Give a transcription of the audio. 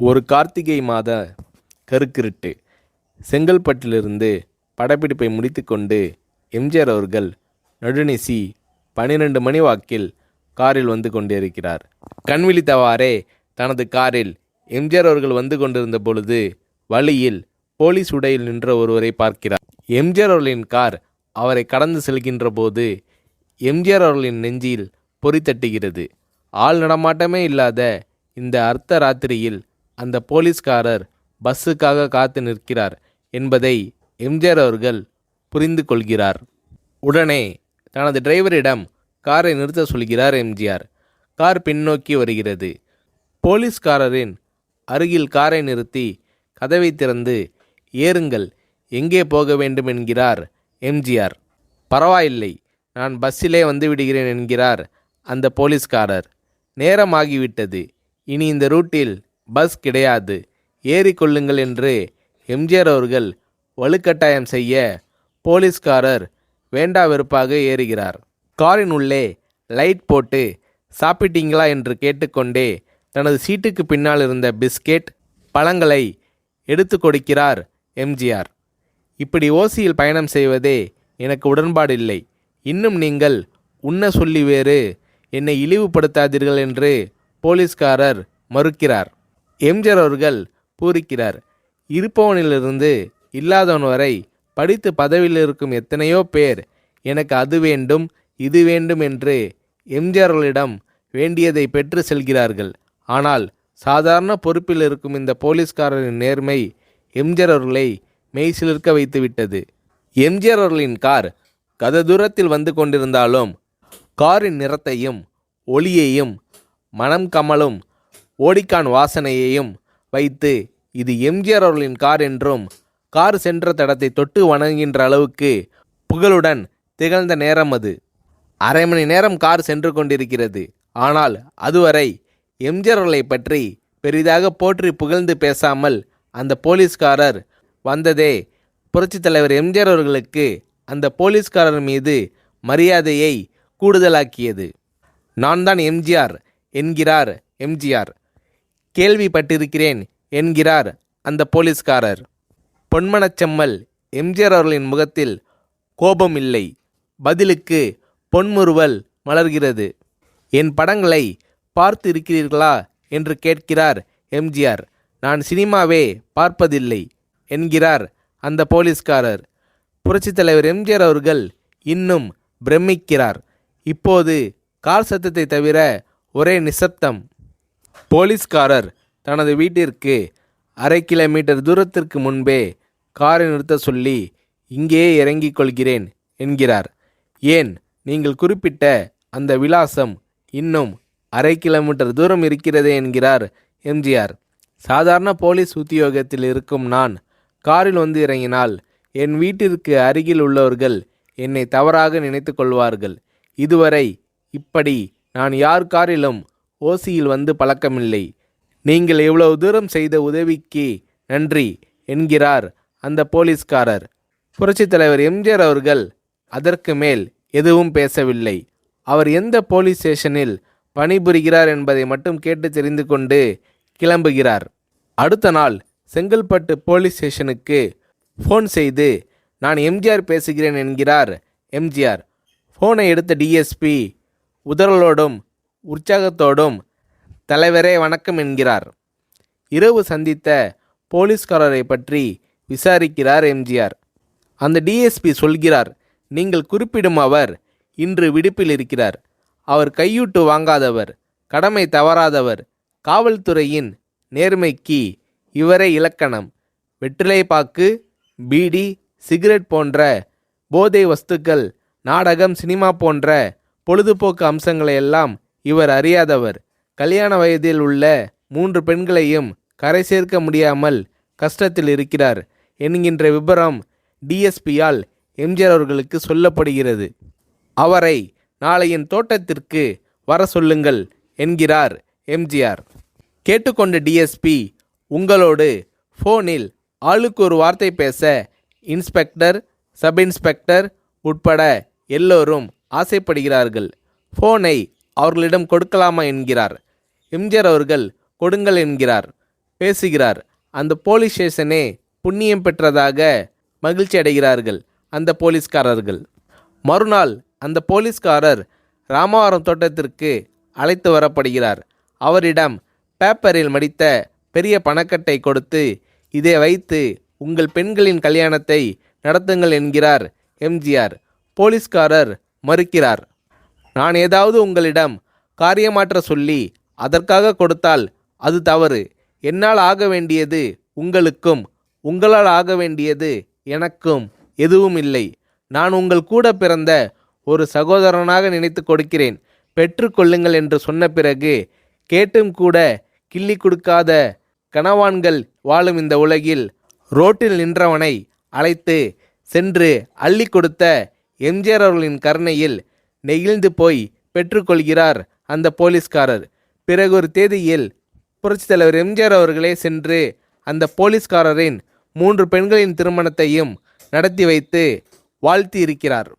ஒரு கார்த்திகை மாத கருக்கிருட்டு. செங்கல்பட்டிலிருந்து படப்பிடிப்பை முடித்துக்கொண்டு எம்ஜிஆர் அவர்கள் நடுநிசி 12 மணி வாக்கில் காரில் வந்து கொண்டிருக்கிறார். கண் விழித்தவாறே தனது காரில் எம்ஜிஆர் அவர்கள் வந்து கொண்டிருந்த பொழுது வழியில் போலீஸ் உடையில் நின்ற ஒருவரை பார்க்கிறார். எம்ஜிஆர் அவர்களின் கார் அவரை கடந்து செல்கின்ற போது எம்ஜிஆர் அவர்களின் நெஞ்சில் பொறி தட்டுகிறது. ஆள் நடமாட்டமே இல்லாத இந்த அர்த்த ராத்திரியில் அந்த போலீஸ்காரர் பஸ்ஸுக்காக காத்து நிற்கிறார் என்பதை எம்ஜிஆர் அவர்கள் புரிந்து கொள்கிறார். உடனே தனது டிரைவரிடம் காரை நிறுத்த சொல்கிறார் எம்ஜிஆர். கார் பின்னோக்கி வருகிறது. போலீஸ்காரரின் அருகில் காரை நிறுத்தி கதவை திறந்து ஏறுங்கள், எங்கே போக வேண்டும் என்கிறார் எம்ஜிஆர். பரவாயில்லை, நான் பஸ்ஸிலே வந்து விடுகிறேன் என்கிறார் அந்த போலீஸ்காரர். நேரமாகிவிட்டது, இனி இந்த ரூட்டில் பஸ் கிடையாது, ஏறிக்கொள்ளுங்கள் என்று எம்ஜிஆர் அவர்கள் வலுக்கட்டாயம் செய்ய போலீஸ்காரர் வேண்டா வெறுப்பாக ஏறுகிறார். காரின் உள்ளே லைட் போட்டு சாப்பிட்டீங்களா என்று கேட்டுக்கொண்டே தனது சீட்டுக்கு பின்னால் இருந்த பிஸ்கெட் பழங்களை எடுத்து கொடுக்கிறார் எம்ஜிஆர். இப்படி ஓசியில் பயணம் செய்வதே எனக்கு உடன்பாடில்லை. இன்னும் நீங்கள் உண்ண சொல்லி வேறு என்னை இழிவுபடுத்தாதீர்கள் என்று போலீஸ்காரர் மறுக்கிறார். எம்ஜிஆர் அவர்கள் பூரிக்கிறார். இருப்பவனிலிருந்து இல்லாதவன் வரை படித்து பதவியில் இருக்கும் எத்தனையோ பேர் எனக்கு அது வேண்டும் இது வேண்டும் என்று எம்ஜிஆர் அவர்களிடம் வேண்டியதை பெற்று செல்கிறார்கள். ஆனால் சாதாரண பொறுப்பில் இருக்கும் இந்த போலீஸ்காரரின் நேர்மை எம்ஜிஆர் அவர்களை மெய்சிலிர்க்க வைத்துவிட்டது. எம்ஜிஆர் அவர்களின் கார் கத தூரத்தில் வந்து கொண்டிருந்தாலும் காரின் நிறத்தையும் ஒளியையும் மனம் கமலும் ஓடிக்கான் வாசனையையும் வைத்து இது எம்ஜிஆர் அவர்களின் கார் என்றும் கார் சென்ற தடத்தை தொட்டு வணங்குகின்ற அளவுக்கு புகழுடன் திகழ்ந்த நேரம் அது. அரை மணி நேரம் கார் சென்று கொண்டிருக்கிறது. ஆனால் அதுவரை எம்ஜிஆர் அவர்களை பற்றி பெரிதாக போற்றி புகழ்ந்து பேசாமல் அந்த போலீஸ்காரர் வந்ததே புரட்சித் தலைவர் எம்ஜிஆர் அவர்களுக்கு அந்த போலீஸ்காரர் மீது மரியாதையை கூடுதலாக்கியது. நான் தான் எம்ஜிஆர் என்கிறார் எம்ஜிஆர். கேள்விப்பட்டிருக்கிறேன் என்கிறார் அந்த போலீஸ்காரர். பொன்மனச்செம்மல் எம்ஜிஆர் அவர்களின் முகத்தில் கோபம் இல்லை, பதிலுக்கு பொன்முறுவல் மலர்கிறது. என் படங்களை பார்த்து இருக்கிறீர்களா என்று கேட்கிறார் எம்ஜிஆர். நான் சினிமாவே பார்ப்பதில்லை என்கிறார் அந்த போலீஸ்காரர். புரட்சித் தலைவர் எம்ஜிஆர் அவர்கள் இன்னும் பிரமிக்கிறார். இப்போது கார் சத்தத்தை தவிர ஒரே நிசப்தம். போலீஸ்காரர் தனது வீட்டிற்கு 1/2 கிலோமீட்டர் தூரத்திற்கு முன்பே காரை நிறுத்த சொல்லி இங்கேயே இறங்கிக் கொள்கிறேன் என்கிறார். ஏன், நீங்கள் குறிப்பிட்ட அந்த விலாசம் இன்னும் 1/2 கிலோமீட்டர் தூரம் இருக்கிறதே என்கிறார் எம்ஜிஆர். சாதாரண போலீஸ் உத்தியோகத்தில் இருக்கும் நான் காரில் வந்து இறங்கினால் என் வீட்டிற்கு அருகில் உள்ளவர்கள் என்னை தவறாக நினைத்து கொள்வார்கள். இதுவரை இப்படி நான் யார் காரிலும் ஓசியில் வந்து பழக்கமில்லை. நீங்கள் இவ்வளவு தூரம் செய்த உதவிக்கு நன்றி என்கிறார் அந்த போலீஸ்காரர். புரட்சித் தலைவர் எம்ஜிஆர் அவர்கள் அதற்கு மேல் எதுவும் பேசவில்லை. அவர் எந்த போலீஸ் ஸ்டேஷனில் பணிபுரிகிறார் என்பதை மட்டும் கேட்டு தெரிந்து கொண்டு கிளம்புகிறார். அடுத்த நாள் செங்கல்பட்டு போலீஸ் ஸ்டேஷனுக்கு ஃபோன் செய்து நான் எம்ஜிஆர் பேசுகிறேன் என்கிறார் எம்ஜிஆர். ஃபோனை எடுத்த டிஎஸ்பி உதறலோடும் உற்சாகத்தோடும் தலைவரே வணக்கம் என்கிறார். இரவு சந்தித்த போலீஸ்காரரை பற்றி விசாரிக்கிறார் எம்ஜிஆர். அந்த டிஎஸ்பி சொல்கிறார், நீங்கள் குறிப்பிடும் அவர் இன்று விடுப்பில் இருக்கிறார். அவர் கையூட்டு வாங்காதவர், கடமை தவறாதவர், காவல்துறையின் நேர்மைக்கு இவரே இலக்கணம். வெற்றிலை பாக்கு, பீடி, சிகரெட் போன்ற போதை வஸ்துக்கள், நாடகம், சினிமா போன்ற பொழுதுபோக்கு அம்சங்களையெல்லாம் இவர் அறியாதவர். கல்யாண வயதில் உள்ள 3 பெண்களையும் கரை சேர்க்க முடியாமல் கஷ்டத்தில் இருக்கிறார் என்கின்ற விபரம் டிஎஸ்பியால் எம்ஜிஆர் அவர்களுக்கு சொல்லப்படுகிறது. அவரை நாளை என் தோட்டத்திற்கு வர சொல்லுங்கள் என்கிறார் எம்ஜிஆர். கேட்டுக்கொண்ட டிஎஸ்பி உங்களோடு ஃபோனில் ஆளுக்கு ஒரு வார்த்தை பேச இன்ஸ்பெக்டர், சப் இன்ஸ்பெக்டர் உட்பட எல்லோரும் ஆசைப்படுகிறார்கள். ஃபோனை அவர்களிடம் கொடுக்கலாமா என்கிறார். எம்ஜிஆர் அவர்கள் கொடுங்கள் என்கிறார். பேசுகிறார். அந்த போலீஸ் ஸ்டேஷனே புண்ணியம் பெற்றதாக மகிழ்ச்சி அடைகிறார்கள் அந்த போலீஸ்காரர்கள். மறுநாள் அந்த போலீஸ்காரர் ராமவரம் தோட்டத்திற்கு அழைத்து வரப்படுகிறார். அவரிடம் பேப்பரில் மடித்த பெரிய பணக்கட்டை கொடுத்து, இதை வைத்து உங்கள் பெண்களின் கல்யாணத்தை நடத்துங்கள் என்கிறார் எம்ஜிஆர். போலீஸ்காரர் மறுக்கிறார். நான் ஏதாவது உங்களிடம் காரியமாற்ற சொல்லி அதற்காக கொடுத்தால் அது தவறு. என்னால் ஆக வேண்டியது உங்களுக்கும், உங்களால் ஆக வேண்டியது எனக்கும் எதுவும் இல்லை. நான் உங்கள் கூட பிறந்த ஒரு சகோதரனாக நினைத்து கொடுக்கிறேன், பெற்றுக்கொள்ளுங்கள் என்று சொன்ன பிறகு கேட்டும் கூட கிள்ளி கொடுக்காத கனவான்கள் வாழும் இந்த உலகில் ரோட்டில் நின்றவனை அழைத்து சென்று அள்ளி கொடுத்த எம்ஜிஆர் அவர்களின் கருணையில் நெகிழ்ந்து போய் பெற்றுக்கொள்கிறார் அந்த போலீஸ்காரர். பிறகு ஒரு தேதியில் புரட்சித் தலைவர் எம்ஜிஆர் அவர்களே சென்று அந்த போலீஸ்காரரின் 3 பெண்களின் திருமணத்தையும் நடத்தி வைத்து வாழ்த்தி இருக்கிறார்.